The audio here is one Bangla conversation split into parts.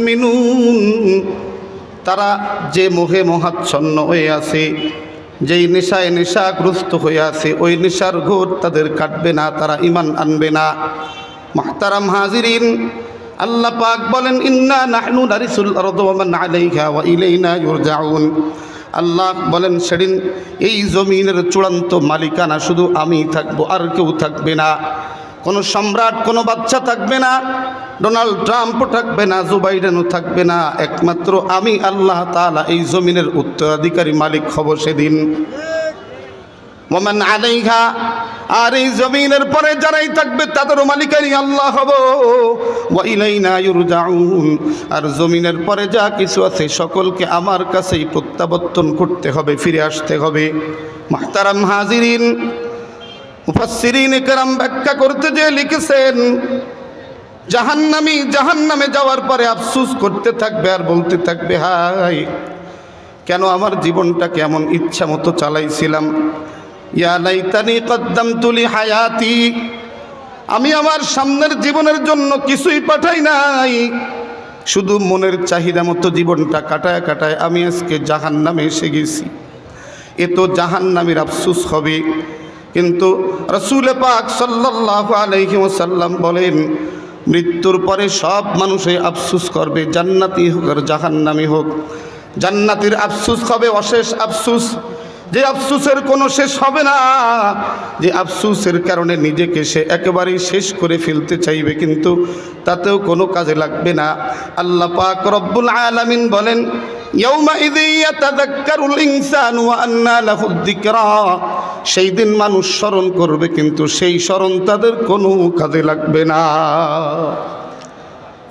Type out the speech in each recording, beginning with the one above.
ইউমিনুন, তারা যে মোহে মোহাচ্ছন্ন হয়ে আছে, যেই নেশায় নেশাগ্রস্ত হয়ে আছে, ওই নেশার ঘোর তাদের কাটবে না, তারা ঈমান আনবে না। মুহতারাম হাজিরিন, আল্লাহ পাক বলেন ইন্না নাহনু নারিসুল আরদা ওয়া মান আলাইহা ওয়া ইলাইনা ইউরজাউন। আল্লাহ বলেন সেদিন এই জমিনের চূড়ান্ত মালিকানা শুধু আমি থাকবো, আর কেউ থাকবে না। কোনো সম্রাট, কোনো বাচ্চা থাকবে না, ডোনাল্ড ট্রাম্পও থাকবে না, জো বাইডেনও থাকবে না, একমাত্র আমি আল্লাহ তাআলা এই জমিনের উত্তরাধিকারী মালিক হব সেদিন। ওয়া মান আলাইহা, আর এই জমিনের পরে যারাই থাকবে তাদেরও মালিকানি আল্লাহ হব। ওয়া ইলাইনা ইউরজাউন, আর জমিনের পরে যা কিছু আছে সকলকে আমার কাছেই প্রত্যাবর্তন করতে হবে, ফিরে আসতে হবে। মুহতারাম হাজিরিন, মুফাসসিরিন কেরাম ব্যাখ্যা করতে যে লিখেছেন, জাহান্নামী জাহান্নামে যাওয়ার পরে আফসোস করতে থাকবে আর বলতে থাকবে, হায় কেন আমার জীবনটাকে এমন ইচ্ছা মতো চালাইছিলাম। ইয়া লাইতানি কদ্দামতু লি হায়াতি, আমি আমার সামনের জীবনের জন্য কিছুই পাঠাই নাই, শুধু মনের চাহিদা মতো জীবনটা কাটায় কাটায় আমি আজকে জাহান্নামে এসে গেছি। এ তো জাহান্নামীর আফসোস হবে। কিন্তু রাসূল পাক সাল্লাল্লাহু আলাইহি ওয়াসাল্লাম বলেন, মৃত্যুর পরে সব মানুষই আফসোস করবে, জান্নাতি হোক আর জাহান্নামী হোক। জান্নাতির আফসোস হবে অশেষ আফসোস, যে আফসোসের কোনো শেষ হবে না, যে আফসোসের কারণে নিজেকে সে একেবারেই শেষ করে ফেলতে চাইবে, কিন্তু তাতেও কোনো কাজে লাগবে না। আল্লাহ পাক রব্বুল আলামিন বলেন, ইয়াউমাইযি ইয়াতাযাক্কারুল ইনসানু ওয়া আন্না লাহুদ যিকরা, সেই দিন মানুষ স্মরণ করবে কিন্তু সেই স্মরণ তাদের কোনো কাজে লাগবে না।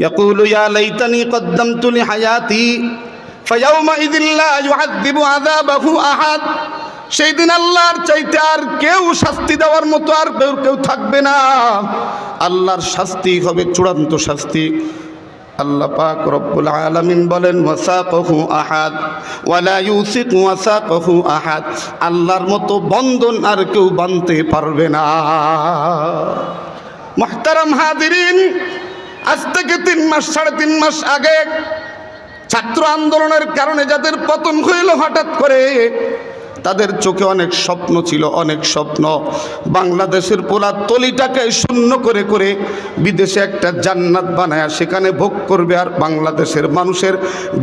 ইয়াকুলু ইয়া লাইতানি কদ্দামতু লি হায়াতি ফায়াউমাইযিন লা ইউআযযিবু আযাবাহু আহাদ, সেই দিন আল্লাহর চাইতে আর কেউ শাস্তি দেওয়ার মতো আর কেউ থাকবে না। আল্লাহর শাস্তি হবে চূড়ান্ত শাস্তি। আল্লাহ পাক রব্বুল আলামিন বলেন, ওয়াসাকাহু আহাদ ওয়ালা ইউসিকু ওয়াসাকাহু আহাদ, আল্লাহর মতো বন্ধন আর কেউ বাঁধতে পারবে না। মুহতারাম হাজিরিন, আজ থেকে 3 মাস 3.5 মাস আগে ছাত্র আন্দোলনের কারণে যাদের পতন হইল হঠাৎ করে, তাদের চোখে অনেক স্বপ্ন ছিল, অনেক স্বপ্ন। বাংলাদেশের পোলা তলিটাকে শূন্য করে করে বিদেশে একটা জান্নাত বানায়া সেখানে ভোগ করবে, আর বাংলাদেশের মানুষের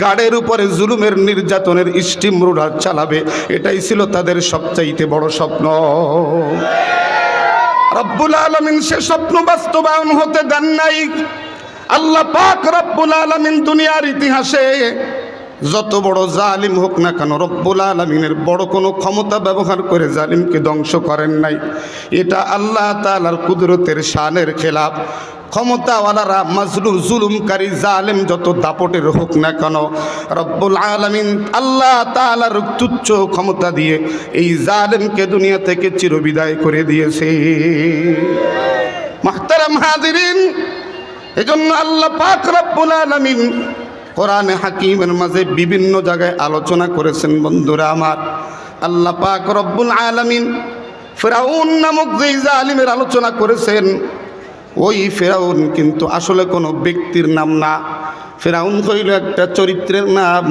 গাড়ের উপরে জুলুমের নির্যাতনের স্টিম রোলার চালাবে। এটাই ছিল তাদের সবচাইতে বড় স্বপ্ন। রব্বুল আলামিন সে স্বপ্ন বাস্তবায়ন হতে দেন নাই। আল্লাহ পাক রব্বুল আলামিন দুনিয়ার ইতিহাসে যত বড় জালিম হোক না কেন, রব্বুল আলামিনের বড় কোনো ক্ষমতা ব্যবহার করে জালিমকে ধ্বংস করেন নাই। এটা আল্লাহ তাআলার কুদরতের শানের খেলাফ। ক্ষমতাওয়ালারা মাজলুম জুলুমকারী জালেম যত দাপটের হোক না কেন, রব্বুল আলামিন আল্লাহ তাআলার তুচ্ছ ক্ষমতা দিয়ে এই জালেমকে দুনিয়া থেকে চিরবিদায় করে দিয়েছে। মুহতারাম হাজিরিন, এজন্য আল্লাহ পাক রব্বুল আলামিন কোরআনে হাকিমের মাঝে বিভিন্ন জায়গায় আলোচনা করেছেন। বন্ধুরা আমার, আল্লাহ পাক রব্বুল আলামিন ফিরাউন নামক যে জালিমের আলোচনা করেছেন, ওই ফিরাউন কিন্তু আসলে কোনো ব্যক্তির নাম না। ফিরাউন হইল একটা চরিত্রের নাম,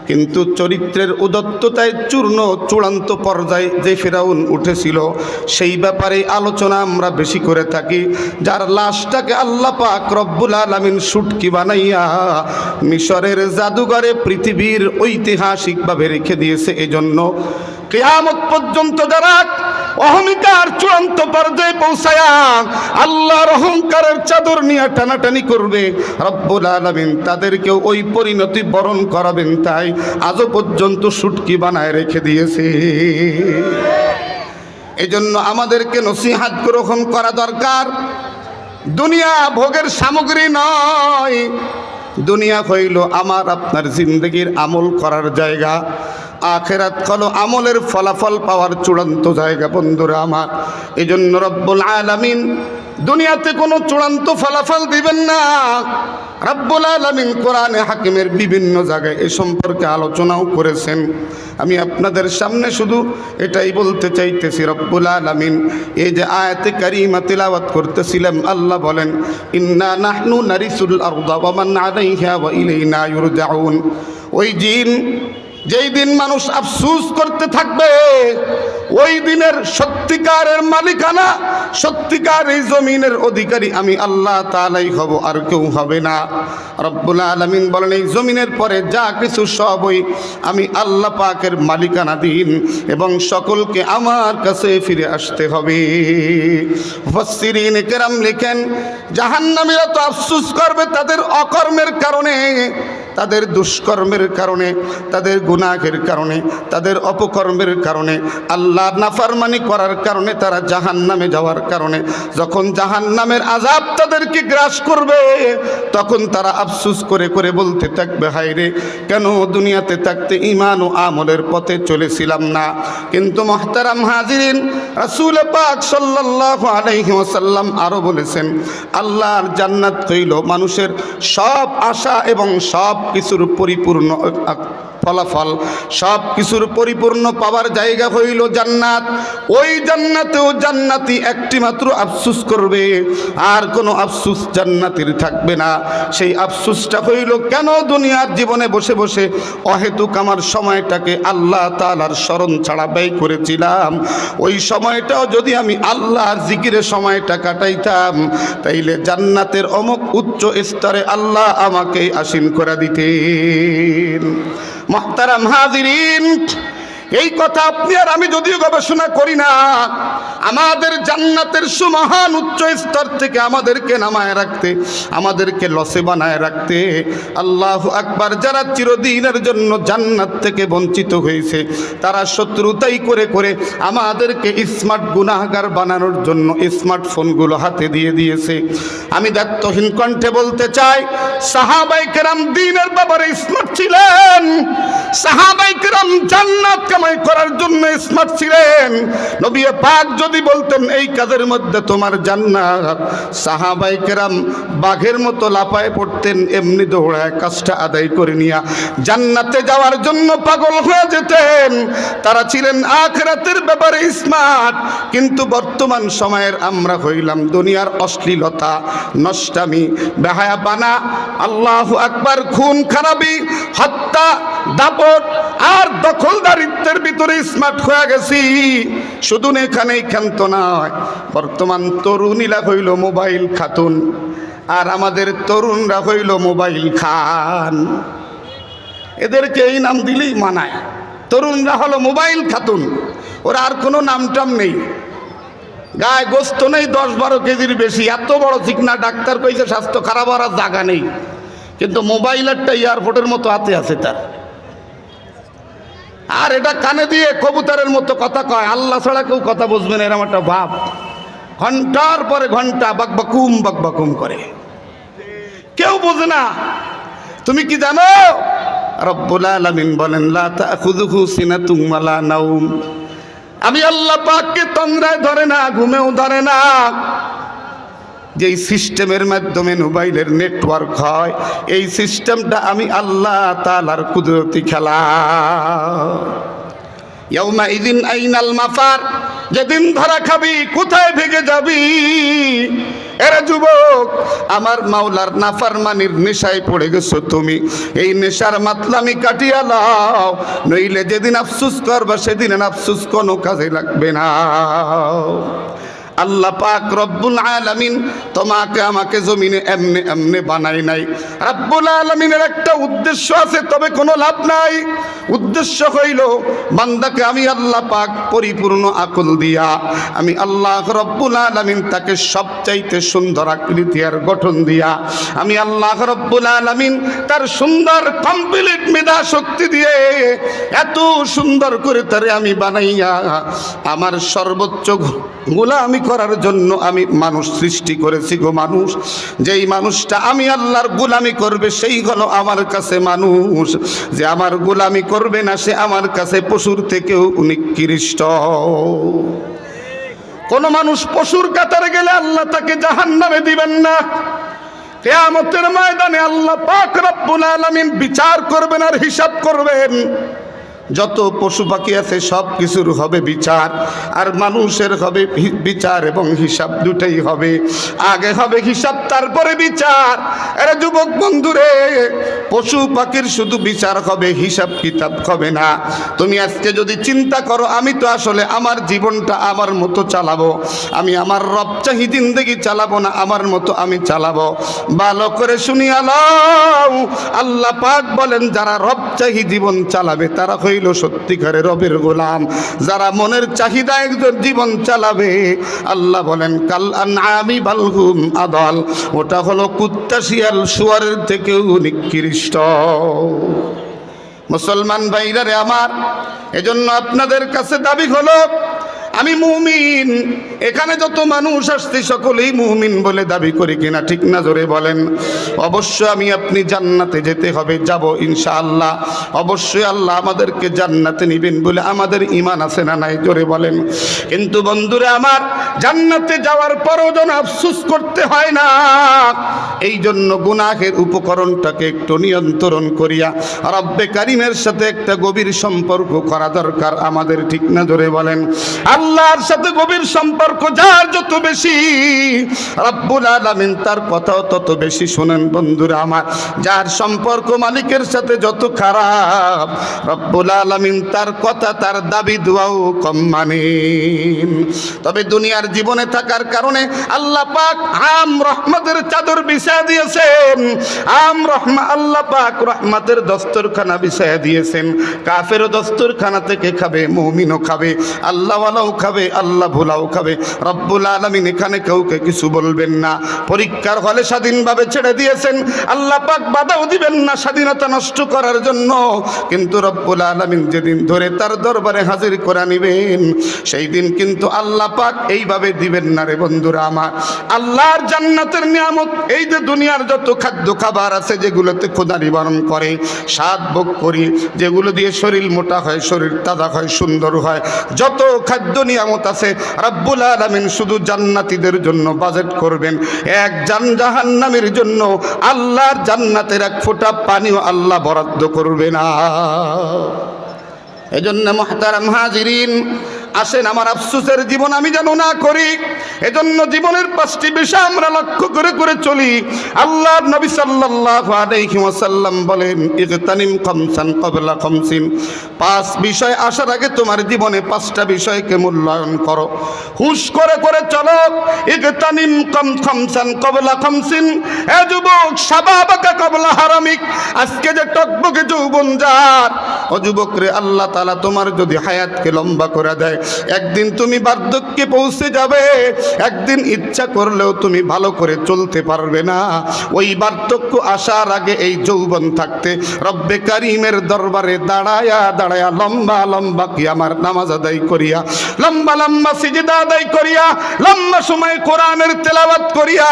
কিন্তু চরিত্রের উদাত্ততায় চূড়ান্ত পর্যায়ে যে ফিরাউন উঠেছিল সেই ব্যাপারে আলোচনা আমরা বেশি করে থাকি। যার লাশটাকে আল্লাহ পাক রব্বুল আলামিন শুটকি বানাইয়া মিশরের জাদুঘরে পৃথিবীর ঐতিহাসিকভাবে রেখে দিয়েছে। এজন্য কিয়ামত পর্যন্ত যারা অহংকার চূড়ান্ত পর্যায়ে পৌঁছায়া আল্লাহর অহংকারের চাদর নিয়ে টানাটানি করবে, রব্বুল আলামিন তাদেরকেও ওই পরিণতি বরণ করাবেন। তাই আজও পর্যন্ত শুটকি বানায় রেখে দিয়েছে। এজন্য আমাদেরকে নসিহত গ্রহণ করা দরকার। দুনিয়া ভোগের সামগ্রী নয়, দুনিয়া হইল আমার আপনার জিন্দগির আমল করার জায়গা। আখিরাত হলো আমলের ফলাফল পাওয়ার চূড়ান্ত জায়গা। বন্ধুরা আমার, এজন্য রব্বুল আলামিন দুনিয়াতে কোনো চূড়ান্ত ফলাফল দিবেন না। রব্বুল আলামিন কোরআনে হাকিমের বিভিন্ন জায়গায় এ সম্পর্কে আলোচনাও করেছেন। আমি আপনাদের সামনে শুধু এটাই বলতে চাইতেছি, রব্বুল আলামিন এই যে আয়াতে কারিমা তিলাওয়াত করতেছিলাম, আল্লাহ বলেন ইন্না নাহনু নারিসুল আরদা ওয়া মান আলাইহা ওয়া ইলাইনা ইউরজাউন। ওই দিন, যেই দিন মানুষ আফসোস করতে থাকবে, ওই দিনের সত্যিকারের মালিকানা, সত্যিকার এই জমিনের অধিকারী আমি আল্লাহ তাআলাই হব, আর কেউ হবে না। রব্বুল আলামিন বলেন এই জমিনের পরে যা কিছু সবই আমি আল্লাহ পাকের মালিকানা দিন, এবং সকলকে আমার কাছে ফিরে আসতে হবে। মুফাসসিরিন কেরাম লিখেন, জাহান্নামীরা তো আফসোস করবে তাদের অকর্মের কারণে, তাদের দুষ্কর্মের কারণে, তাদের গুনাহের কারণে, তাদের অপকর্মের কারণে, আল্লাহর নাফরমানি করার কারণে, তারা জাহান্নামে যাওয়ার কারণে। যখন জাহান্নামের আযাব তাদেরকে গ্রাস করবে, তখন তারা আফসোস করে করে বলতে থাকবে, হায় রে, কেন দুনিয়াতে থাকতে ঈমান ও আমলের পথে চলেছিলাম না। কিন্তু মুহতারাম হাজিরিন, রাসূল পাক সাল্লাল্লাহু আলাইহি ওয়াসাল্লাম আরো বলেছেন, আল্লাহর জান্নাত হইল মানুষের সব আশা এবং সব কিছুর পরিপূর্ণ ফলাফল, সব কিছুর পরিপূর্ণ পাওয়ার জায়গা হইল জান্নাত। ওই জান্নাতেও জান্নাতি একটি মাত্র আফসোস করবে, আর কোনো আফসোস জান্নাতির থাকবে না। সেই আফসোসটা হইল, কেন দুনিয়ার জীবনে বসে বসে অহেতুক আমার সময়টাকে আল্লাহ তাআলার স্মরণ ছাড়া ব্যয় করেছিলাম। ওই সময়টাও যদি আমি আল্লাহর জিকিরে সময়টা কাটাইতাম, তাইলে জান্নাতের অমুক উচ্চ স্তরে আল্লাহ আমাকে আসীন করে দিতেন। মুহতারাম হাজিরিন, এই কথা আপনি আর আমি যদিও গবেষণা করি না, আমাদের জান্নাতের সুমহান উচ্চ স্তর থেকে আমাদেরকে নামায় রাখতে, আমাদেরকে লসে বানায় রাখতে, আল্লাহু আকবার, যারা চিরদিনের জন্য জান্নাত থেকে বঞ্চিত হয়েছে, তারা শত্রুতাই করে করে আমাদেরকে স্মার্ট গুনাহগার বানানোর জন্য স্মার্টফোনগুলো হাতে দিয়ে দিয়েছে। আমি দায়িত্বহীন কণ্ঠে বলতে চাই, সাহাবায়ে কেরাম দ্বীনের ব্যাপারে স্মার্ট ছিলেন, সাহাবায়ে কেরাম জান্নাত কামাই করার জন্য স্মার্ট ছিলেন। নবী পাক যদি বলতেন এই কাজের মধ্যে তোমার জান্নাত, সাহাবায়ে কেরাম বাঘের মতো লাফায় পড়তেন, এমনি দৌড়ায় কাজটা আদায় করে নিয়া জান্নাতে যাওয়ার জন্য পাগল হয়ে যেতেন। তারা ছিলেন আখিরাতের ব্যাপারে স্মার্ট। কিন্তু বর্তমান সময়ের আমরা হইলাম দুনিয়ার অশ্লীলতা, নষ্টামি, বেহায়াপনা, আল্লাহু আকবার, খুন খারাপি, হত্যা, দাপট আর দখলদারিত্বের ভিতরে স্মার্ট হয়ে গেছি। শুধু এখানেই ক্ষান্ত নয়, বর্তমান তরুণীরা হইল মোবাইল খাতুন, আর আমাদের তরুণরা হইল মোবাইল খান। এদেরকে এই নাম দিলেই মানায়। তরুণরা হলো মোবাইল খাতুন, ওরা আর কোনো নামটাম নেই, গায়ে গোস্ত নেই 10-12 কেজির বেশি, এত বড় চিকনা, ডাক্তার কইছে স্বাস্থ্য খারাপ হওয়ার জায়গা নেই, কিন্তু মোবাইল একটা এয়ারপোর্টের মতো হাতে আছে তার। আর এটা কানে দিয়ে কবুতরের মতো কথা কয়, আল্লাহ ছাড়া কেউ কথা বুঝবে না, এরকম একটা ভাব। ঘন্টার পরে ঘন্টা বাকবাকুম করে, কেউ বোঝে না। তুমি কি জানো, রব্বুল আলামিন বলেন লা তাখুযুহু সিনাতুম ওয়ালা নাওম, আমি আল্লাহ পাককে তন্দ্রায় ধরে না, ঘুমেও ধরে না। যেই সিস্টেমের মাধ্যমে মোবাইলের নেটওয়ার্ক হয়, এই সিস্টেমটা আমি আল্লাহ তাআলার কুদরতি খেলা। ইয়াউমা ইযিন আইনাল মাফার, যেদিন ধরা খাবি কোথায় ভেগে যাবি। এরা যুবক, আমার মাওলার নাফরমানির নেশায় পড়ে গেছো তুমি, এই নেশার মাতলামি কাটিয়া লাও, নইলে যেদিন আফসোস করবা সেদিন আফসোস কোনো কাজে লাগবে না। আল্লাহ পাক রব্বুল আলামিন তোমাকে আমাকে জমিনে এমনে এমনে বানাই নাই। রব্বুল আলামিনের একটা উদ্দেশ্য আছে, তবে কোনো লাভ নাই। উদ্দেশ্য হইল বান্দাকে আমি আল্লাহ পাক পরিপূর্ণ আকল দিয়া, আমি আল্লাহ রব্বুল আলামিন তাকে সবচাইতে সুন্দর আকৃতি আর গঠন দিয়া, আমি আল্লাহ রব্বুল আলামিন তার সুন্দর কমপ্লিট মেধা শক্তি দিয়ে এত সুন্দর করে তারে আমি বানাইয়া আমার সর্বোচ্চ গোলামি করার জন্য আমি মানুষ সৃষ্টি করেছি গো। মানুষ, যেই মানুষটা আমি আল্লাহর গোলামি করবে সেই হলো আমার কাছে মানুষ, যে আমার গোলামি করবে না সে আমার কাছে পশুর থেকেও নিকৃষ্ট। কোন মানুষ পশুর কাতারে গেলে আল্লাহ তাকে জাহান্নামে দিবেন না। কিয়ামতের ময়দানে আল্লাহ পাক রব্বুল আলামিন বিচার করবেন আর হিসাব করবেন। যত পশু পাখি আছে সব কিছুর হবে বিচার, আর মানুষের হবে বিচার এবং হিসাব, দুটাই হবে। আগে হবে হিসাব, তারপরে বিচার। আরে যুবক বন্ধুরে, পশু পাখির শুধু বিচার হবে, হিসাব কিতাব হবে না। তুমি আজকে যদি চিন্তা করো আমি তো আসলে আমার জীবনটা আমার মতো চালাবো, আমি আমার রবচাহি জিন্দেগি চালাবো না, আমার মতো আমি চালাবো, ভালো করে শুনিয়া লও, আল্লাহ পাক বলেন যারা রবচাহি জীবন চালাবে তারা হইল সত্যিকারের রবের গোলাম। যারা মনের চাহিদা একজন জীবন চালাবে, আল্লাহ বলেন কাল আনআমি বাল হুম আদাল, ওটা হলো কুত্তা শিয়াল শুয়ারের থেকেও নিকৃষ্ট। মুসলমান ভাইরা রে আমার, এজন্য আপনাদের কাছে দাবি হলো আমি মুমিন। এখানে যত মানুষ আসছে সকলেই মুমিন বলে দাবি করি কিনা, ঠিক না? জোরে বলেন। অবশ্যই আমি আপনি জান্নাতে যেতে হবে, যাব ইনশাআল্লাহ। অবশ্যই আল্লাহ আমাদেরকে জান্নাতে নিবেন বলে আমাদের ঈমান আছে না নাই? জোরে বলেন। কিন্তু বন্ধুরা আমার, জান্নাতে যাওয়ার পরও যেন আফসোস করতে হয় না, এই জন্য গুনাহের উপকরণটাকে একটু নিয়ন্ত্রণ করিয়া রব্বে কারিমের সাথে একটা গভীর সম্পর্ক করা দরকার আমাদের, ঠিক না? জোরে বলেন। আল্লাহর সাথে গভীর সম্পর্ক যার যত বেশি, রব্বুল আলামিন তার কথাও তত বেশি শোনেন। বন্ধুরা আমার, যার সম্পর্ক মালিকের সাথে যত খারাপ, রব্বুল আলামিন তার কথা তার দাবি দুয়াও কম মানেন। তবে দুনিয়ার জীবনে থাকার কারণে আল্লাহ পাক আম রহমতের চাদর বিছায়া দিয়েছেন। আল্লাহ পাক রহমতের দস্তরখানা বিছায়া দিয়েছেন। কাফেরও দস্তরখানা থেকে খাবে, মুমিনও খাবে, আল্লাহওয়ালাও খাবে, আল্লাহ ভোলাও খাবে। রব্বুল আলামিন এখানে কাউকে কিছু বলবেন না। পরীক্ষার হলে স্বাধীনভাবে ছেড়ে দিয়েছেন, আল্লাহ পাক বাধাও দিবেন না স্বাধীনতা নষ্ট করার জন্য। কিন্তু রব্বুল আলামিন যেদিন ধরে তার দরবারে হাজির করে নিবেন, সেই দিন কিন্তু আল্লাহ পাক এইভাবে দিবেন না রে বন্ধুরা আমার। আল্লাহর জান্নাতের নিয়ামত, এই যে দুনিয়ার যত খাদ্য খাবার আছে যেগুলোতে ক্ষুধা নিবারণ করে, স্বাদ ভোগ করি, যেগুলো দিয়ে শরীর মোটা হয়, শরীর তাজা হয়, সুন্দর হয়, যত খাদ্য নিয়ামত আছে রব্বুল আলামিন শুধু জান্নাতীদের জন্য বাজেট করবেন। এক জাহান্নামীর জন্য আল্লাহর জান্নাতের এক ফোঁটা পানিও আল্লাহ বরাদ্দ করবে না। এজন্য মুহতারাম হাজিরিন, আসেন আমার আফসোসের জীবন আমি যেন না করি। এজন্য জীবনের 5টি বিষয় আমরা লক্ষ্য করে করে চলি। আল্লাহর নবী সাল্লাল্লাহু আলাইহি ওয়াসাল্লাম বলেন, ইগতানিম খামসান ক্বাবলা খামসিন, 5 বিষয় আসার আগে তোমার জীবনে 5টা বিষয়কে মূল্যায়ন করো, হুশ করে করে চলো। ইগতানিম খামসান ক্বাবলা খামসিন, এ যুবক, শাবাবাকা ক্বাবলা হারামিক, আজকে যে টকবকে যৌবন যার, ও যুবক রে, আল্লাহ তাআলা তোমার যদি হায়াতকে লম্বা করে দেয়, একদিন তুমি বার্ধক্যে পৌঁছে যাবে, একদিন ইচ্ছা করলেও তুমি ভালো করে চলতে পারবে না। ওই বার্ধক্য আসার আগে এই যৌবন থাকতে রব্বে কারিমের দরবারে দাঁড়ায়া দাঁড়ায়া লম্বা লম্বা কিয়ামার নামাজ আদায় করিয়া, লম্বা লম্বা সিজদা আদায় করিয়া, লম্বা সময় কোরআনের তেলাওয়াত করিয়া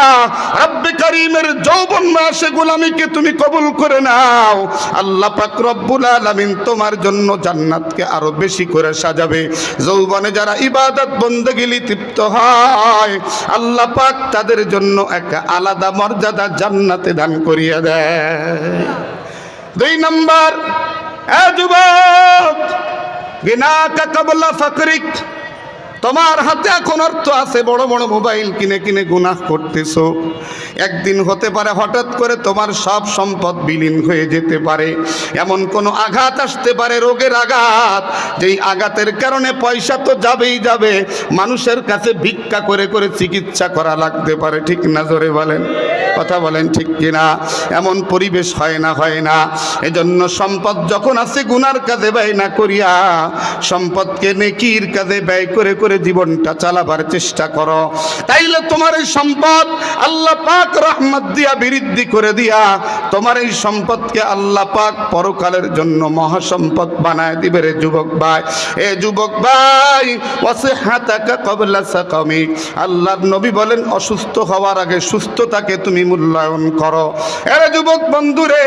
রব্বে কারিমের যৌবন মাসে গোলামীকে তুমি কবুল করে নাও। আল্লাহ পাক রব্বুল আলামিন তোমার জন্য জান্নাতকে আরো বেশি করে সাজাবে। যৌবনে যারা ইবাদত বন্দেগী লিপ্ত হয়, আল্লাহ পাক তাদের জন্য একটা আলাদা মর্যাদা জান্নাতে দান করিয়া দেয়। 2 নম্বর, এ যুবক, গিনাকা ক্বাবলা ফাকরিক, তোমার হাতে এখন অর্থ আছে, বড় বড় মোবাইল কিনে কিনে গুনাহ করতেছো। একদিন হতে পারে হঠাৎ করে তোমার সব সম্পদ বিলীন হয়ে যেতে পারে, এমন কোনো আঘাত আসতে পারে, রোগের আঘাত, যেই আঘাতের কারণে পয়সা তো যাবেই যাবে, মানুষের কাছে ভিক্ষা করে করে চিকিৎসা করা লাগতে পারে, ঠিক না? জোরে বলেন, কথা বলেন, ঠিক কিনা? এমন পরিবেশ হয় না, হয় না? এজন্য সম্পদ যখন আছে গুনার কাজে ব্যয় না করিয়া সম্পদকে নেকির কাজে ব্যয় করে করে জীবনটা চালাবার চেষ্টা করো। তাইলে তোমার এই সম্পদ আল্লাহ পাক রহমত দিয়া বৃদ্ধি করে দিয়া তোমার এই সম্পদকে আল্লাহ পাক পরকালের জন্য মহাসম্পদ বানায় দিবে রে যুবক ভাই। এ যুবক ভাই, ওয়াসিহাতাকা ক্বাবলা সাকামিক, আল্লাহর নবী বলেন অসুস্থ হওয়ার আগে সুস্থতাকে তুমি মূল্যায়ন করো। এরে যুবক বন্ধুরে,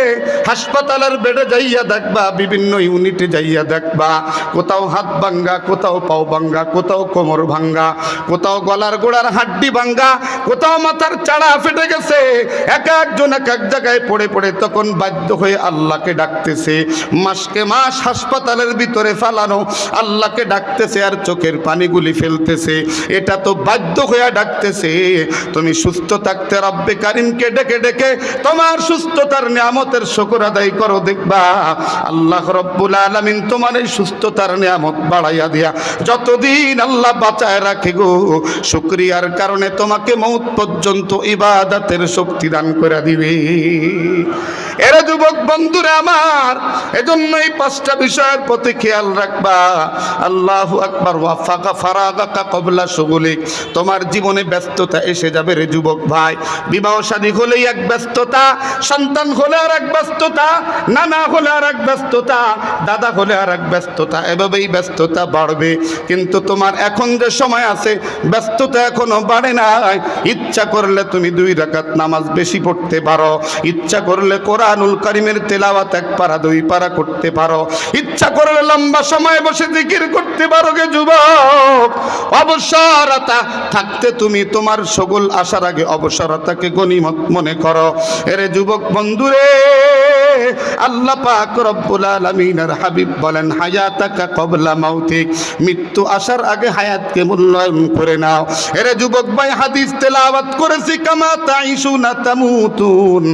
হাসপাতালের বেডে যাইয়া দেখবা, বিভিন্ন ইউনিটে যাইয়া দেখবা, কোথাও হাত ভাঙ্গা, কোথাও পাও ভাঙ্গা, কোথাও কোমর ভাঙ্গা, কোথাও গলার গোড়ার হাড্ডি ভাঙ্গা, কোথাও মাথার চাড়া ফেটে গেছে। এক একজন এক এক জায়গায় পড়ে পড়ে তখন বাধ্য হয়ে আল্লাহকে ডাকতেছে। মাসকে মাস হাসপাতালের ভিতরে ফালানো, আল্লাহকে ডাকতেছে আর চোখের পানিগুলি ফেলতেছে। এটা তো বাধ্য হয়ে ডাকতেছে। তুমি সুস্থ থাকতে রব্বে কারিমকে ডেকে ডেকে তোমার সুস্থতার নিয়ামতের শুকর আদায় করো, দেখবা আল্লাহ রব্বুল আলামিন তোমার এই সুস্থতার নিয়ামত বাড়াইয়া দিয়া যতদিন আল্লাহ বাঁচায় রাখে গো, শুকরিয়ার কারণে তোমাকে মৌত পর্যন্ত ইবাদতের শক্তি দান করে দিবে। এরা যুবক বন্ধুরা আমার, এজন্য এই পাঁচটা বিষয়ের প্রতি খেয়াল রাখবা। আল্লাহু আকবার। ওয়া ফাকা ফারাগাকা ক্বাবলা শুগুলিক। তোমার জীবনে ব্যস্ততা এসে যাবে রে যুবক ভাই। বিবাহ শাদী হলেই এক ব্যস্ততা, সন্তান হলে আর এক ব্যস্ততা, নানা হলে আর এক ব্যস্ততা, দাদা হলে আর এক ব্যস্ততা, এভাবেই ব্যস্ততা বাড়বে। কিন্তু তোমার এখন যে সময় আছে, ব্যস্ততা এখনো বাড়ে নাই। ইচ্ছা করলে তুমি 2 রাকাত নামাজ বেশি পড়তে পারো, ইচ্ছা করলে কোরআনুল কারীমের তেলাওয়াত 1 পারা 2 পারা করতে পারো, ইচ্ছা করলে লম্বা সময় বসে জিকির করতে পারো গে যুবক। অবসরতা থাকতে তুমি তোমার সগল আসার আগে অবসরতাকে গনিমত মনে করো। এরে যুবক বন্ধুরে, আল্লাহ পাক রব্বুল আলামিনের হাবিব বলেন, হায়াতাকা ক্বাবলা মাউতিক। মৃত্যু আসার আগে হায়াতকে মূল্যায়ন করে নাও। এরে যুবক ভাই, হাদিস তেলাওয়াত করেছি, কামা তাইশুনা তামুতুন।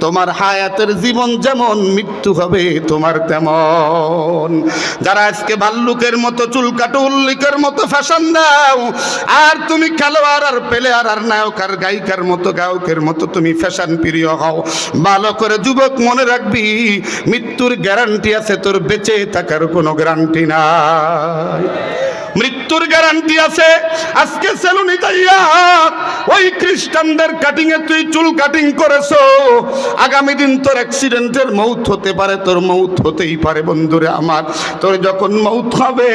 তোমার হায়াতের জীবন যেমন, মৃত্যু হবে তোমার তেমন। যারা আজকে ভাল্লুকের মতো চুল কাটো, উল্লিকের মতো ফ্যাশন দাও, আর তুমি খেলোয়াড় আর প্লেয়ার আর নায়ক আর গায়িকার মতো, গায়কের মতো তুমি ফ্যাশন প্রিয় হও, ভালো করে যুবক মনে রাখবি, মৃত্যুর গ্যারান্টি আছে, তোর বেঁচে থাকার কোনো গ্যারান্টি নাই। মৃত্যুর গ্যারান্টি আছে। আজকে সেলুনে যাইয়া ওই খ্রিস্টানদের কাটিং এ তুই চুল কাটিং করেছো, আগামী দিন তোর অ্যাক্সিডেন্টের মৌত হতে পারে, তোর মৌত হতেই পারে বন্ধুরে আমার। তোর যখন মৌত হবে,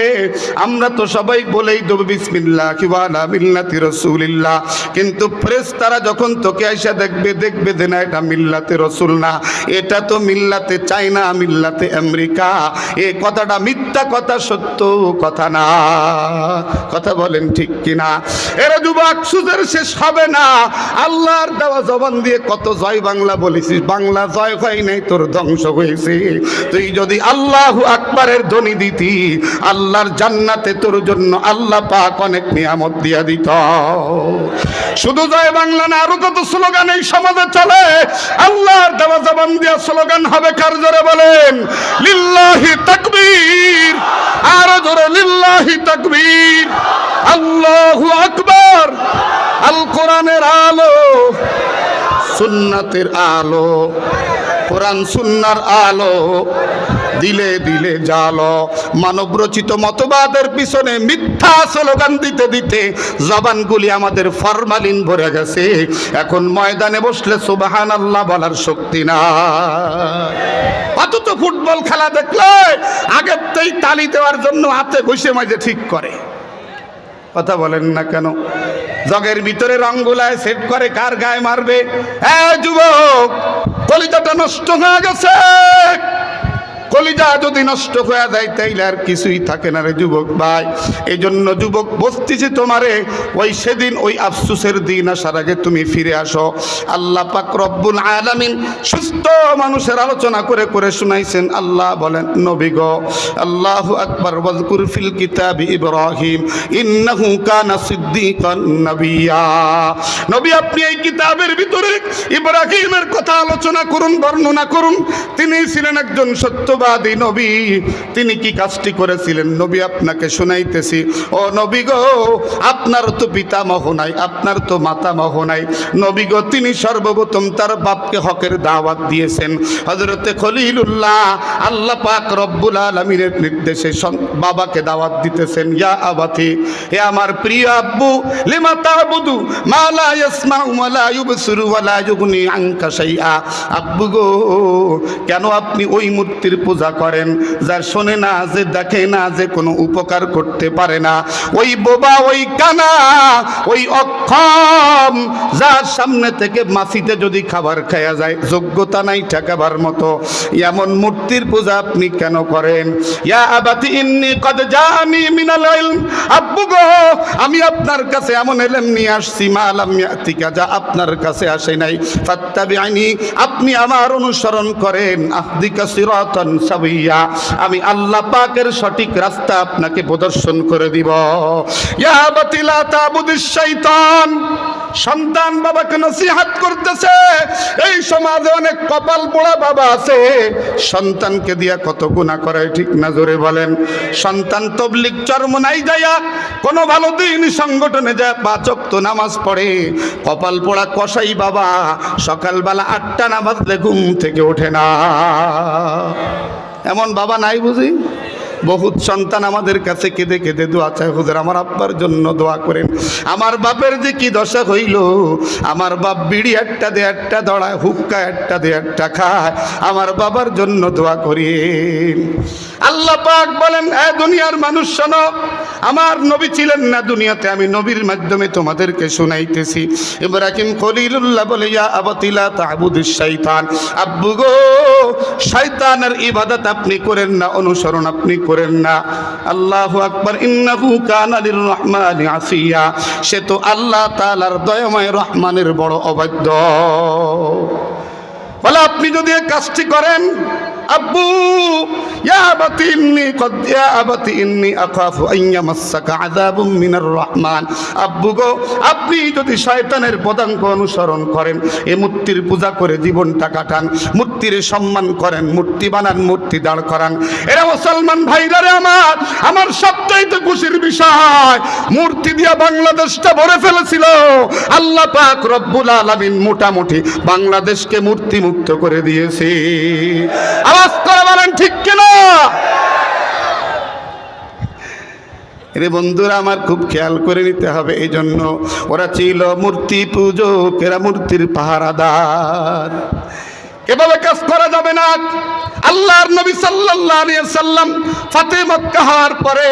আমরা তো সবাই বলেই দেব বিসমিল্লাহি ওয়া আলা মিল্লাতি রাসূলিল্লাহ, কিন্তু ফেরেশতারা যখন তোকে আইসা দেখবে, দেখবে যে না, এটা মিল্লাতে রাসূল না, এটা তো মিল্লাতে চায়না, মিল্লাতে আমেরিকা। এই কথাটা মিথ্যা কথা, সত্য কথা না। কথা বলেন ঠিক কিনা? এরা যুবক, সুদের শেষ হবে না। আল্লাহর দেওয়া জবান দিয়ে কত জয় বাংলা বলেছিস, বাংলা জয় হয় নাই, তোর ধ্বংস হয়েছে। তুই যদি আল্লাহু আকবারের ধ্বনি দিতি, আল্লাহর জান্নাতে তোর জন্য আল্লাহ পাক অনেক নিয়ামত দিয়া দিত। শুধু জয় বাংলা না, আরো কত স্লোগান এই সমাজে চলে। আল্লাহর দেওয়া জবান দিয়া স্লোগান হবে কার? জোরে বলেন লিল্লাহি তাকবীর। আরো জোরে লিল্লাহি তাকবীর, আল্লাহু আকবার। আল কোরআনের আলো, সুন্নাতের আলো, কোরআন সুন্নার আলো দিলে দিলে জালো। মানব রচিত মতবাদের পিছনে মিথ্যা স্লোগান দিতে দিতে জবানগুলি আমাদের ফরমালিন ভরে গেছে। এখন ময়দানে বসলে সুবহানাল্লাহ বলার শক্তি নাই। অথচ ফুটবল খেলা দেখলে আগেতেই তালি দেওয়ার জন্য হাতে ঘষে মাঝে ঠিক করে। কথা বলেন না কেন? জগের ভিতরে রং গুলায় সেট করে কার গায়ে মারবে। হ্যাঁ যুবক, কলিজাটা নষ্ট হয়ে গেছে। কলিজা যদি নষ্ট হয়ে যায় তাইলে আর কিছুই থাকে না রে যুবক ভাই। এই জন্য যুবক বসতেছি তোমারে, ওই সেদিন ওই আফসোসের দিন আসার আগে তুমি ফিরে আসো। আল্লাহ পাক রব্বুল আলামিন সুস্থ মানুষের আলোচনা করে করে শুনাইছেন। আল্লাহ বলেন, নবী গো, আল্লাহু আকবার, ওয়াজকুর ফিল কিতাবি ইব্রাহিম ইন্নাহু কানা সিদ্দিকান নাবিয়্যা। নবী, আপনি এই কিতাবের ভিতরে ইব্রাহিমের কথা আলোচনা করুন, বর্ণনা করুন। তিনি ছিলেন একজন সত্যবাদী নবী। তিনি কি কাজটি করেছিলেন নবী আপনাকে শুনাইতেছি। ও নবী গো, আপনার তো পিতামহ নাই, আপনার তো মাতামহ নাই। নবী গো, তিনি সর্বপ্রথম তার বাপকে হকের দাওয়াত দিয়েছেন। হযরতে খলিলুল্লাহ আল্লাহ পাক রব্বুল আলামিনের নির্দেশে বাবাকে দাওয়াত দিতেছেন, ইয়া আবাতি, হে আমার প্রিয় আব্বু, লিমা তা'বুদু মা লা ইয়াসমাউ ওয়া লা ইউবসিরু ওয়া লা ইউগনি আনকা শাইআ। আব্বু গো, কেন আপনি ওই মূর্তির পূজা করেন, যার শোনে না, যে দেখে না, যে কোনো উপকার করতে পারে না, ওই বোবা, ওই কানা, ওই অক্ষম, যার সামনে থেকে মাছিতে যদি খাবার খাওয়া যায়, যোগ্যতা নাই ঠেকাবার মতো, এমন মূর্তির পূজা আপনি কেন করেন? ইয়া আবাতি ইন্নী কদ জাআনি মিনাল ইলম, আব্বু গো, আমি আপনার কাছে এমন ইলম নিয়ে আসছি, মা লাম ইয়াতিকা, যা আপনার কাছে আসে নাই, ফাত্তাবিআনি, আপনি আমার অনুসরণ করেন, আহদিকা সিরাতান সাবিয়্যা, আমি আল্লাহ পাকের সঠিক রাস্তা আপনাকে প্রদর্শন করে দিব। ইয়া আবাতি লা তা'বুদিশ শাইতান, সন্তান বাবাকে নসিহত করতেছে। এই সমাজে অনেক কপাল পোড়া বাবা আছে, সন্তানকে দিয়া কত গুনাহ করায়, ঠিক না? জোরে বলেন। সন্তান তবলিগ চরমনাই যায়া, কোনো ভালো দিন সংগঠনে যায়, 5 ওয়াক্ত নামাজ পড়ে, কপাল পোড়া কসাই বাবা, সকালবেলা 8টা না বাজলে ঘুম থেকে ওঠে না। এমন বাবা নাই বুঝি? বহুত সন্তান আমাদের কাছে কেঁদে কেঁদে দোয়া চায়, হুজুর আমার আব্বার জন্য দোয়া করেন, আমার বাপের যে কি দশা হইল, আমার বাপ বিড়ি একটা দে একটা দড়ায়, হুক্কা একটা দে একটা খায়, আমার বাবার জন্য দোয়া করেন। আল্লাহ পাক বলেন, এ দুনিয়ার মানুষ শোনো, আমার নবী ছিলেন না দুনিয়াতে, আমি নবীর মাধ্যমে তোমাদেরকে শুনাইতেছি। ইব্রাহিম খলিলুল্লাহ বলে, ইয়া আবাতি লা তা'বুদিশ শাইতান, আব্বু গো, শয়তানের ইবাদত আপনি করেন না, অনুসরণ আপনি করেন না। আল্লাহু আকবার। ইন্নাহু কানা লির-রহমানি আসিয়া, সে তো আল্লাহ তাআলার দয়াময় রহমানের বড় অবাধ্য। বলে আপনি যদি এই কাজটি করেন, আব্বু, ইয়া আবাতি ইন্নী কদ, ইয়া আবাতি ইন্নী আখাফু আন ইয়ামাসসাকা আযাবুম মিনার রহমান, আব্বু গো, আপনি যদি শয়তানের পদাঙ্ক অনুসরণ করেন, এই মূর্তির পূজা করে জীবনটা কাটান, মূর্তির সম্মান করেন, মূর্তি বানান, মূর্তি দাঁড় করান। এরা মুসলমান ভাইরা রে আমার সবচাইতে খুশির বিষয়, মূর্তি দিয়া বাংলাদেশটা ভরে ফেলেছিল, আল্লাহ পাক রব্বুল আলামিন মোটামুটি বাংলাদেশকে মূর্তি মুক্ত করে দিয়েছে। আওয়াজ করে বলেন ঠিক কিনা? রে বন্ধুরা আমার, খুব খেয়াল করে নিতে হবে। এই জন্য ওরা ছিল মূর্তি পূজক, এরা মূর্তির পাহারাদার। এভাবে কাজ করা যাবে না। আল্লাহর নবী সাল্লাল্লাহু আলাইহি ওয়াসাল্লাম ফাতে মক্কা হওয়ার পরে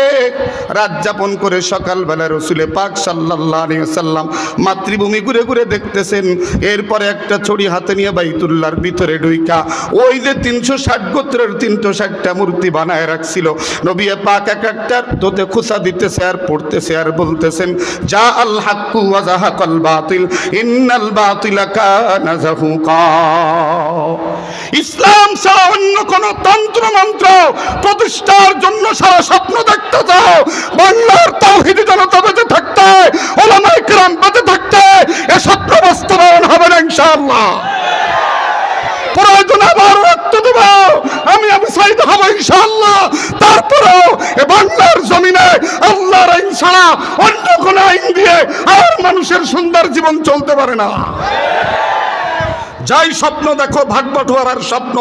রাত যাপন করে সকালবেলা রাসূলে পাক সাল্লাল্লাহু আলাইহি ওয়াসাল্লাম মাতৃভূমি ঘুরে ঘুরে দেখতেছেন। এরপরে একটা ছড়ি হাতে নিয়ে বাইতুল্লাহর ভিতরে ঢুইকা ওই যে 360 গোত্রের 360টা মূর্তি বানায় রাখছিল, নবী পাক এক একটার তোতে খুসা দিতেছে আর পড়তেছে আর বলতেছেন, যা আল হাক্কু ওয়া যাহাকাল বাতিল ইন্নাল বাতিলা কানা যাহুকা। ইসলাম ছাড়া অন্য কোন তন্ত্র মন্ত্র প্রতিষ্ঠার জন্য সারা স্বপ্ন দেখতে চাও, বাংলার তাওহীদি জনতা বেঁচে থাকতে, ওলামায়ে কেরাম বেঁচে থাকতে এ স্বপ্ন বাস্তবায়ন হবে না ইনশাআল্লাহ। প্রয়োজন আবার রক্ত দেব, আমি শহীদ হব ইনশাআল্লাহ। তারপরেও এ বাংলার জমিনে আল্লাহর আইন ছাড়া অন্য কোন আইন দিয়ে আর মানুষের সুন্দর জীবন চলতে পারে না। যাই স্বপ্ন দেখো, ভাগ বাটোয়ারার স্বপ্ন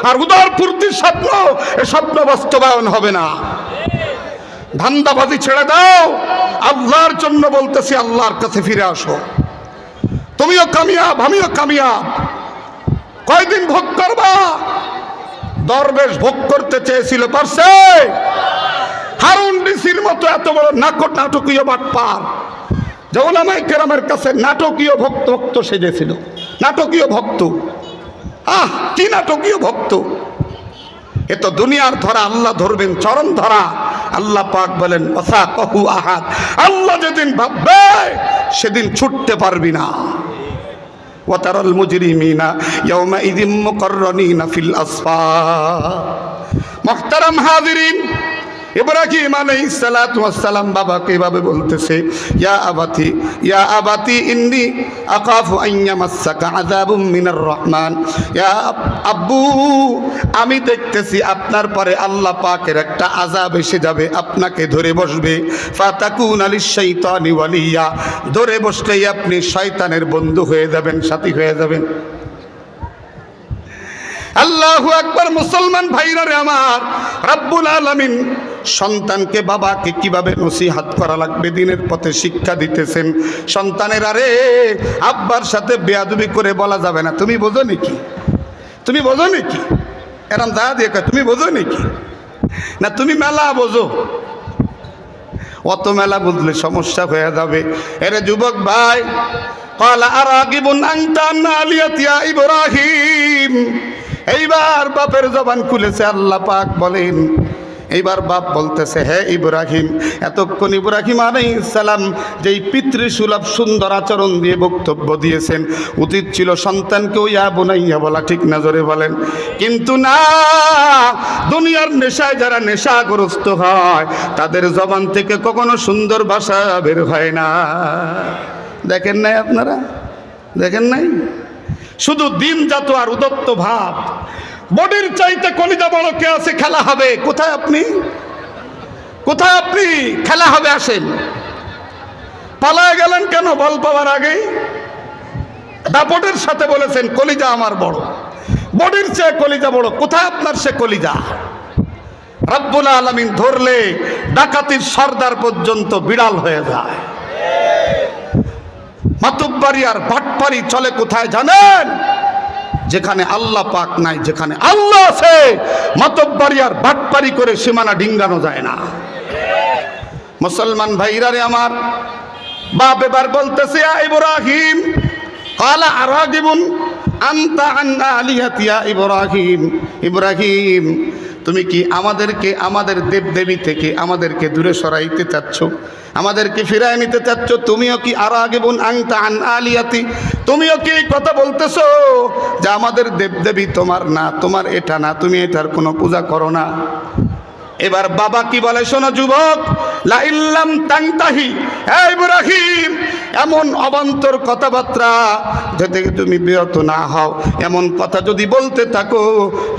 আর উদারপূর্তির স্বপ্ন, এ স্বপ্ন বাস্তবায়ন হবে না। ধান্দাবাজি ছেড়ে দাও, আল্লাহর জন্য বলতেছি, আল্লাহর কাছে ফিরে আসো। তুমিও কামিয়াব, আমিও কামিয়াব। কয়দিন ভোগ করবা? দরবেশ ভোগ করতে চেয়েছিল, পারছে? হারুন ডিসির মতো এত বড় নাটকীয় বাটপার, যে ওলামায়ে কেরামের কাছে নাটকীয় ভক্ত সেজেছিল। নাটকীয় ভক্ত, কি নাটকীয় ভক্ত! এ তো দুনিয়ার ধরা, আল্লাহ ধরবেন চরম ধরা। আল্লাহ পাক বলেন, ওয়াসাকাহু আহাদ, আল্লাহ যেদিন ভাববে সেদিন ছুটতে পারবি না। ওয়াতারাল মুজরিমিনা ইয়াওমাইযিম মুকাররানিনা ফিল আসফাক। মুহতারাম হাজিরিন, ইব্রাহিম আলাইহিস সালাতু ওয়াস সালাম বাবাকে এভাবে বলতেছে, ইয়া আবাতি ইন্নী আখাফু আন ইয়ামাসসাকা আযাবুম মিনার রহমান। ইয়া আব্বু, আমি দেখতেছি আপনার পরে আল্লাহ পাকের একটা আযাব এসে যাবে, আপনাকে ধরে বসবে। ফাতাকুনা লিশ-শাইতানি ওয়ালিয়া, ধরে বসলেই আপনি শয়তানের বন্ধু হয়ে যাবেন, সাথী হয়ে যাবেন। আল্লাহু আকবার। মুসলমান ভাইরা রে আমার, রব্বুল আলামিন সন্তানকে, বাবাকে কিভাবে নসিহত করা লাগবে দিনের পথে শিক্ষা দিতেছেন। সন্তানের, আরে আব্বার সাথে বেয়াদবি করে বলা যাবে না। তুমি বোঝো নাকি? তুমি বোঝো নাকি? এরম দা দিয়ে কয় তুমি বোঝো নাকি? না তুমি মেলা বোঝো, অত মেলা বুঝলে সমস্যা হয়ে যাবে। এরে যুবক ভাই, ক্বালা আরাগিবুন আনতা আন আলিয়াতি ইয়া ইব্রাহিম। এইবার বাপের জবান খুলেছে, আল্লাহ পাক বলেন, এইবার বাপ বলতেছে, হে ইব্রাহিম, এতক্ষণ ইব্রাহিম আলাইহিস সালাম যেই পিতৃসুলভ সুন্দর আচরণ দিয়ে বক্তব্য দিয়েছেন, উচিত ছিল সন্তানকেও ইয়া বুনাইয়া বলা, ঠিক না? জোরে বলেন। কিন্তু না, দুনিয়ার নেশায় যারা নেশাগ্রস্ত হয় তাদের জবান থেকে কখনো সুন্দর ভাষা বের হয় না। দেখেন নাই আপনারা? দেখেন নাই? শুধু দিনজাত আর উদত্ত ভাব, বডির চাইতে কলিজা বড় কে আছে? খেলা হবে। কোথায় আপনি? কোথায় আপনি? খেলা হবে, আসেন। পালায় গেলেন কেন? বল পাওয়ার আগেই দাপটের সাথে বলেছেন কলিজা আমার বড়, বডির চেয়ে কলিজা বড়। কোথায় আপনার সে কলিজা? রব্বুল আলামিন ধরলে ডাকাতির সর্দার পর্যন্ত বিড়াল হয়ে যায়। মাতুব্বারি আর বাটপারি চলে কোথায় জানেন? যেখানে আল্লাহ পাক নাই, যেখানে আল্লাহ আছে মাতব্বারি আর বাটপারি করে সীমানা ডিঙ্গানো যায় না। মুসলমান ভাইরা রে আমার, বাপ এবার বলতেছে, ইয়া ইব্রাহিম, ক্বালা আরাগিবুন আনতা আন আলিয়াতি ইয়া ইব্রাহিম। ইব্রাহিম, তুমি কি আমাদেরকে আমাদের দেবদেবী থেকে আমাদেরকে দূরে সরাইতে চাচ্ছ? আমাদেরকে ফিরায় নিতে চাচ্ছ? তুমিও কি আরাগিবুন আনতা আন আলিয়াতি, তুমিও কি এই কথা বলতেছো যে আমাদের দেবদেবী তোমার না, তোমার এটা না, তুমি এটার কোনো পূজা করো না? এবার বাবা কি বলে শোনো যুবক, লা ইল্লাম তানতাহি, হে ইব্রাহিম, এমন অবান্তর কথাবার্তা যাতে তুমি বিরত না হও, এমন কথা যদি বলতে থাকো,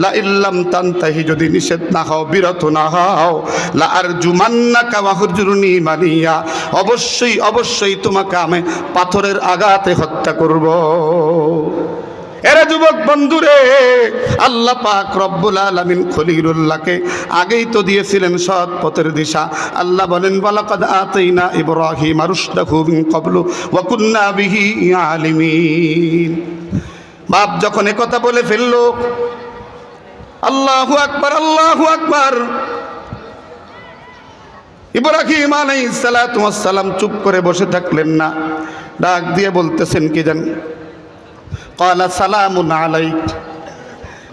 লা ইল্লাম তানতাহি, যদি নিষেধ না হও, বিরত না হও, লা আরজুমান্নাকা ওয়াহজুরনি মানিয়া, অবশ্যই অবশ্যই তোমাকে আমি পাথরের আঘাতে হত্যা করব। এরা যুবক বন্ধুরে, আল্লাহ পাক রব্বুল আলামিন খলিলুল্লাহকে আগেই তো দিয়েছিলেন সৎ পথের দিশা। আল্লাহ বলেন, ওয়ালাকাদ আতাইনা ইব্রাহিমা রুশদাহু মিন ক্বাবলু ওয়া কুন্না বিহি আলিমিন। বাপ যখন একথা বলে ফেললো, আল্লাহু আকবার, আল্লাহু আকবার, ইব্রাহিম আলাইহিস সালাতু ওয়াস সালাম চুপ করে বসে থাকলেন না, ডাক দিয়ে বলতেছেন কি জানেন? ক্বালা সালামুন আলাইক।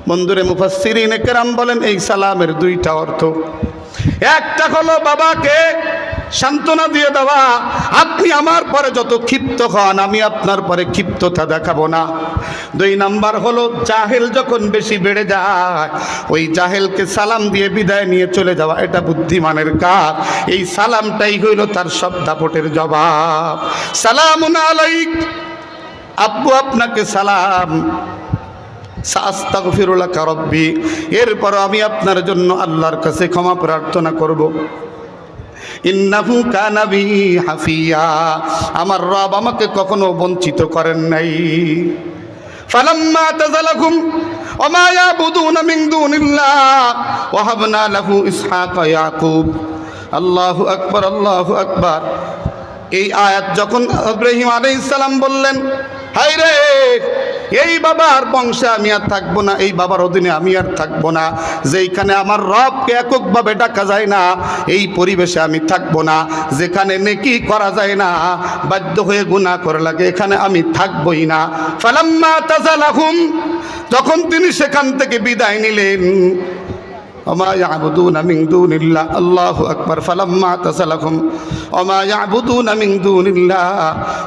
বন্ধুরে, মুফাসসিরিনে কেরাম বলেন এই সালামের দুইটা অর্থ। একটা হলো বাবাকে সান্ত্বনা দিয়ে দেওয়া, আপনি আমার পরে যত ক্ষিপ্ত হন আমি আপনার পরে ক্ষিপ্ততা দেখাবো না। দুই নাম্বার হলো জাহেল যখন বেশি বেড়ে যায়, ওই জাহেলকে সালাম দিয়ে বিদায় নিয়ে চলে যাওয়া, এটা বুদ্ধিমানের কাজ। এই সালামটাই হইল তার সব দাপটের জবাব। সালামুন আলাইক, আব্বু আপনাকে সালাম, আস্তাগফিরুল্লাহ রাব্বি, এরপর আমি আপনার জন্য আল্লাহর কাছে ক্ষমা প্রার্থনা করব। ইন্নাহু কানা বি হাফিয়া, আমার রব আমাকে কখনো বঞ্চিত করেন নাই। ফালাম্মা তাযালাহুম ওয়া মা ইয়াবুদুনা মিন দুনিল্লাহ ওয়া হাবনা লাহু ইসহাক ইয়াকুব। আল্লাহু আকবার, আল্লাহু আকবার। এই আয়াত যখন ইব্রাহিম আলাইহিস সালাম বললেন, হায় রে, এই বাবার বংশে আমি আর থাকবো না, এই বাবার অধীনে আমি আর থাকবো না, যেইখানে আমার রবকে এককভাবে ডাকা যায় না এই পরিবেশে আমি থাকবো না, যেখানে নেকি করা যায় না বাধ্য হয়ে গুনাহ করা লাগে, এখানে আমি থাকবই না। ফালাম্মা তাযালাহুম, তখন তিনি সেখান থেকে বিদায় নিলেন। ওমা ইয়াবুদুনা মিন দুনিল্লাহ, আল্লাহু আকবার। ফালাম্মা তাযালাহুম ওমা ইয়াবুদুনা মিন দুনিল্লাহ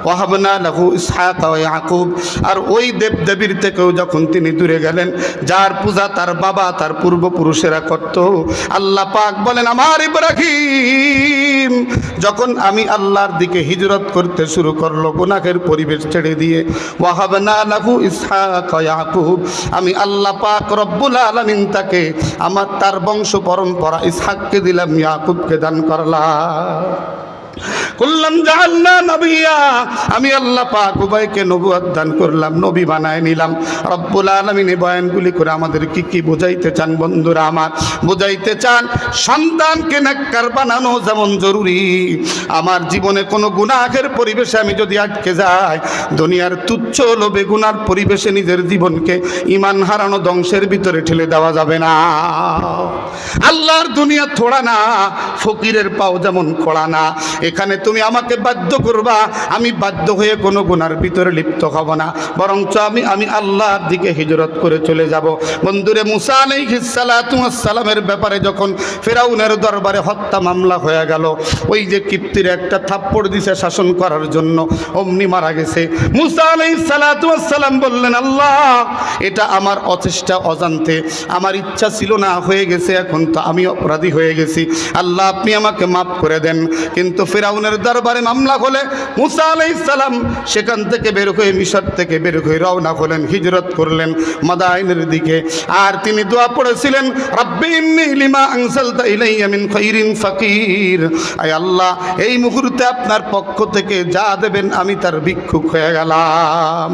ওয়া হাবনা লাহু ইসহাক ওয়া ইয়াকুব। আর ওই দেবদেবীর থেকেও যখন তিনি দূরে গেলেন, যার পূজা তার বাবা তার পূর্বপুরুষেরা করত, আল্লাহ পাক বলেন, আমার ইব্রাহিম যখন আমি আল্লাহর দিকে হিজরত করতে শুরু করলো, গুনাহের পরিবেশ ছেড়ে দিয়ে, ওয়া হাবনা লাহু ইসহাক ওয়া ইয়াকুব, আমি আল্লাহ পাক রব্বুল আলামিন তাকে তার বংশ পরম্পরা ইসহাককে দিলাম, ইয়াকুবকে দান করলাম। কুল্লান জাআলনা নবিয়্যা, আমি আল্লাহ পাক উভয়কে নবুয়ত দান করলাম, নবী বানায় নিলাম। রব্বুল আলামিন এই বয়ানগুলি করে আমাদের কি বোঝাইতে চান বন্ধুরা আমার? বোঝাইতে চান সন্তানকে নেককার বানানো যেমন জরুরি, আমার জীবনে কোনো গুনাহের পরিবেশে আমি যদি আটকে যাই, দুনিয়ার তুচ্ছ লোভে গুনার পরিবেশে নিজের জীবনকে ঈমান হারানো ধ্বংসের ভিতরে ঠেলে দেওয়া যাবে না। আল্লাহর দুনিয়া থোড়া না, ফকিরের পাও যেমন খোড়া না। এখানে তুমি আমাকে বাধ্য করবা, আমি বাধ্য হয়ে কোনো গুনার ভিতরে লিপ্ত হব না, বরঞ্চ আমি আল্লাহর দিকে হিজরত করে চলে যাব। বন্ধুরে, মুসা আলাইহিস সালাতু ওয়াস সালামের ব্যাপারে যখন ফিরাউনের দরবারে হত্যা মামলা হয়ে গেল, ওই যে কিপ্তির একটা থাপ্পড় দিছে শাসন করার জন্য, অমনি মারা গেছে। মুসা আলাইহিস সালাতু ওয়াস সালাম বললেন, আল্লাহ এটা আমার অচেষ্টা, অজান্তে, আমার ইচ্ছা ছিল না, হয়ে গেছে, এখন তো আমি অপরাধী হয়ে গেছি, আল্লাহ আপনি আমাকে মাফ করে দেন। কিন্তু ফিরাউনের দরবারে মামলা হলে মুসা আলাইহিস সালাম সেখান থেকে বের হয়ে, মিশর থেকে বের হয়ে রওনা হলেন, হিজরত করলেন মাদাইনের দিকে। আর তিনি দোয়া পড়েছিলেন, রাব্বি ইন্নী লিমা আনজালতা ইলাইয়া মিন খাইরিন ফাকির, আয় আল্লাহ এই মুহূর্তে আপনার পক্ষ থেকে যা দেবেন আমি তার ভিক্ষুক হয়ে গেলাম।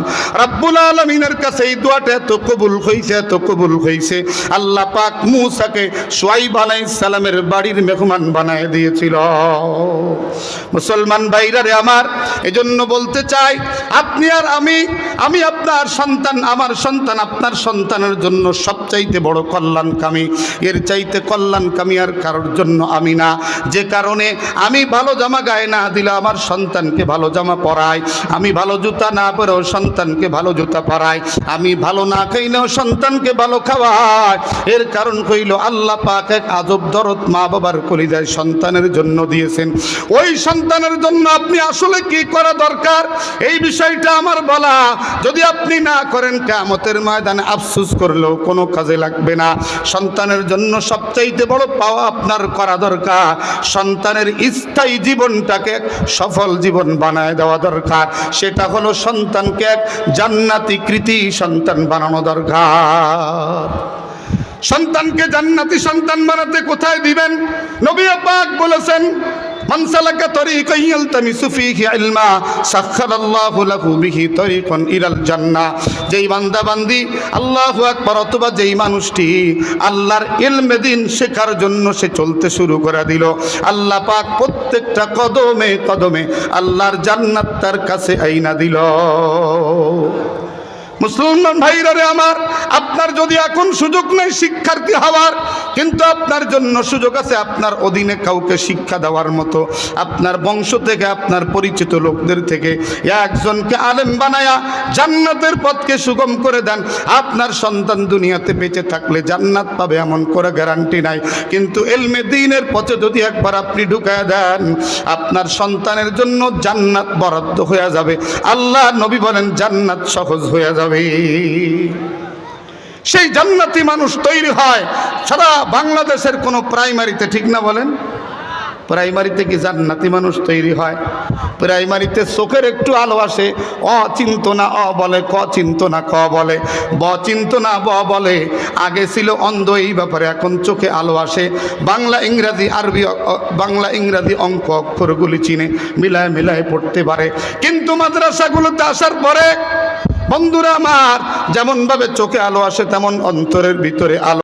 রব্বুল আলামিনের কাছে এই দোয়াটা এত কবুল হয়েছে, এত কবুল হয়েছে, আল্লাহ পাক মুসাকে শুআইব আলাইহিস সালামের বাড়ির মেহমান বানায় দিয়েছিল। মুসলমান ভাইরা রে আমার, এজন্য বলতে চাই, আপনি আর আমি আপনার সন্তান, আমার সন্তান আপনার সন্তানের জন্য সবচাইতে বড় কল্যাণকামী। এর চাইতে কল্যাণকামী আর কারোর জন্য আমি না। যে কারণে আমি ভালো জামা গায়ে না দিলে আমার সন্তানকে ভালো জামা পরাই, আমি ভালো জুতা না পরেও সন্তানকে ভালো জুতা পরাই, আমি ভালো না খাইলেও সন্তানকে ভালো খাওয়াই। এর কারণ হইল আল্লাহ পাক এক আজব দরদ মা বাবার কলিজায় সন্তানের জন্য দিয়েছেন। ওই সন্তানের জন্য আপনি আসলে কি করা দরকার, এই বিষয়টা আমার বলা। যদি আপনি না করেন, কিয়ামতের ময়দানে আফসোস করলেও কোনো কাজে লাগবে না। সন্তানের জন্য সবচাইতে বড় পাওয়া আপনার করা দরকার, সন্তানের স্থায়ী জীবনটাকে সফল জীবন বানায় দেওয়া দরকার। সেটা হলো সন্তানকে এক জান্নাতি কৃতি সন্তান বানানো দরকার। সন্তানকে জান্নাতি সন্তান বানাতে কোথায় দিবেন? নবী পাক বলেছেন, মান সালাকা তরিকান ইয়ালতামিসু ফীহি ইলমা সাখারাল্লাহু লাহু বিহি তরিকান ইলাল জান্নাহ। যেই বান্দা বান্দি আল্লাহু আকবার, অথবা যেই মানুষটি আল্লাহর ইলমে দ্বীন শেখার জন্য সে চলতে শুরু করে দিল, আল্লাহ পাক প্রত্যেকটা কদমে কদমে আল্লাহর জান্নাত তার কাছে আইনা দিল। মুসলমান ভাইরা রে আমার, আপনার যদি এখন সুযোগ নেই শিক্ষার্থী হওয়ার, কিন্তু আপনার জন্য সুযোগ আছে আপনার অধীনে কাউকে শিক্ষা দেওয়ার মতো। আপনার বংশ থেকে, আপনার পরিচিত লোকদের থেকে একজনকে আলেম বানায়া জান্নাতের পথকে সুগম করে দেন। আপনার সন্তান দুনিয়াতে বেঁচে থাকলে জান্নাত পাবে এমন করে গ্যারান্টি নাই, কিন্তু ইলমে দ্বীনের পথে যদি একবার আপনি ঢুকায় দেন, আপনার সন্তানের জন্য জান্নাত বরাদ্দ হয়ে যাবে। আল্লাহ নবী বলেন জান্নাত সহজ হয়ে যাবে। সেই জান্নাতি মানুষ তৈরি হয় সারা বাংলাদেশের কোন প্রাইমারিতে, ঠিক না বলেন? প্রাইমারিতে কি জান্নাতি মানুষ তৈরি হয়? প্রাইমারিতে চোখের একটু আলো আসে, অ চিন্ত না অ বলে, ক চিন্ত না ক বলে, ব চিন্ত না ব বলে। আগে ছিল অন্ধ এই ব্যাপারে, এখন চোখে আলো আসে। বাংলা ইংরাজি আরবি, বাংলা ইংরাজি অঙ্ক অক্ষরগুলি চিনে মিলায় মিলায় পড়তে পারে। কিন্তু মাদ্রাসাগুলোতে আসার পরে বন্ধুরা আমার, যেমন ভাবে চোখে আলো আসে তেমন অন্তরের ভিতরে আলো